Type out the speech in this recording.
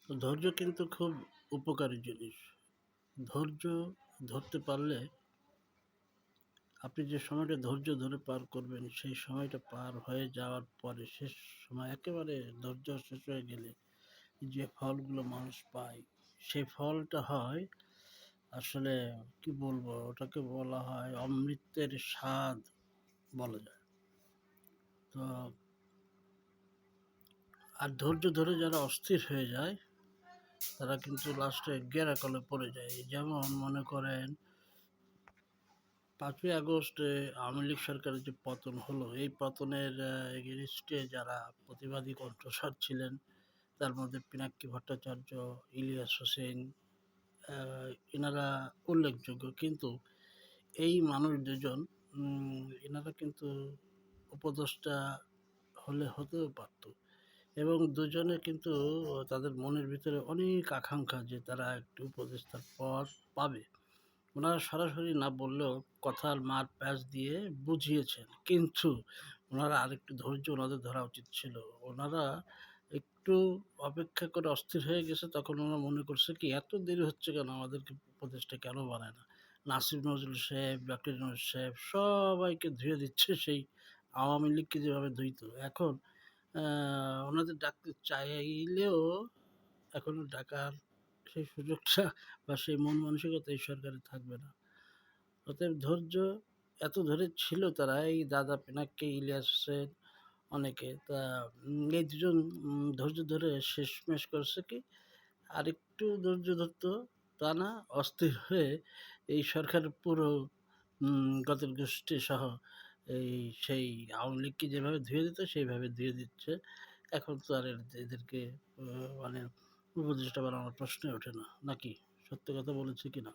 ধৈর্য কিন্তু খুব উপকারী জিনিস। ধৈর্য ধরতে পারলে আপনি যে সময়টা ধৈর্য ধরে পার করবেন, সেই সময়টা পার হয়ে যাওয়ার পরে শেষ সময় একেবারে ধৈর্য শেষ হয়ে গেলে যে ফলগুলো মানুষ পায়, সেই ফলটা হয় আসলে কি বলবো? ওটাকে বলা হয় অমৃতের স্বাদ বলা যায়। তো আর ধৈর্য ধরে যারা অস্থির হয়ে যায়, তারা কিন্তু লাস্টে গেঁড়াকলে পড়ে যায়। যেমন মনে করেন ৫ই আগস্ট আওয়ামী লীগ সরকারের যে পতন হলো, এই পতনের এগেইনস্টে যারা প্রতিবাদী কণ্ঠস্বর ছিলেন, তার মধ্যে পিনাক্কি ভট্টাচার্য, ইলিয়াস হোসেন, আ এনারা উল্লেখযোগ্য। কিন্তু এই মানুষ দুজন এনারা কিন্তু উপদেষ্টা হলে হতেও পারত। এবং দুজনে কিন্তু তাদের মনের ভিতরে অনেক আকাঙ্ক্ষা যে তারা একটি উপদেষ্টার পদ পাবে। ওনারা সরাসরি না বললেও কথার মার প্যাঁচ দিয়ে বুঝিয়েছেন। কিন্তু ওনারা আরেকটু ধৈর্য ওনাদের ধরা উচিত ছিল। ওনারা একটু অপেক্ষা করে অস্থির হয়ে গেছে, তখন ওনারা মনে করছে কি এত দেরি হচ্ছে কেন, আমাদেরকে উপদেষ্টা কেন বানায় না? নাসিব নজরুল সাহেব, ডক্টর ইউনূস সাহেব সবাইকে ধুয়ে দিচ্ছে সেই আওয়ামী লীগকে যেভাবে ধুইত। এখন আ ওনাদের ডাকতে চাইলেও এখনো ডাকার সেই সুযোগটা বা সেই মন মানসিকতা এই সরকারের থাকবে না। অতএব ধৈর্য এত ধরে ছিল তারা, এই দাদা পিনাক্কি, ইলিয়াস হোসেন, অনেকে। তা এই দুজন ধৈর্য ধরে শেষমেশ করছে কি আরেকটু ধৈর্য ধরতো, তা না অস্থির হয়ে এই সরকারের পুরো গতের গোষ্ঠী সহ এই সেই আওয়ামী লীগকে যেভাবে ধুয়ে দিত সেইভাবে ধুয়ে দিচ্ছে। এখন তো আর এদেরকে মানে উপদেষ্টা বানানোর প্রশ্নই ওঠে না। নাকি? সত্য কথা বলেছি কিনা?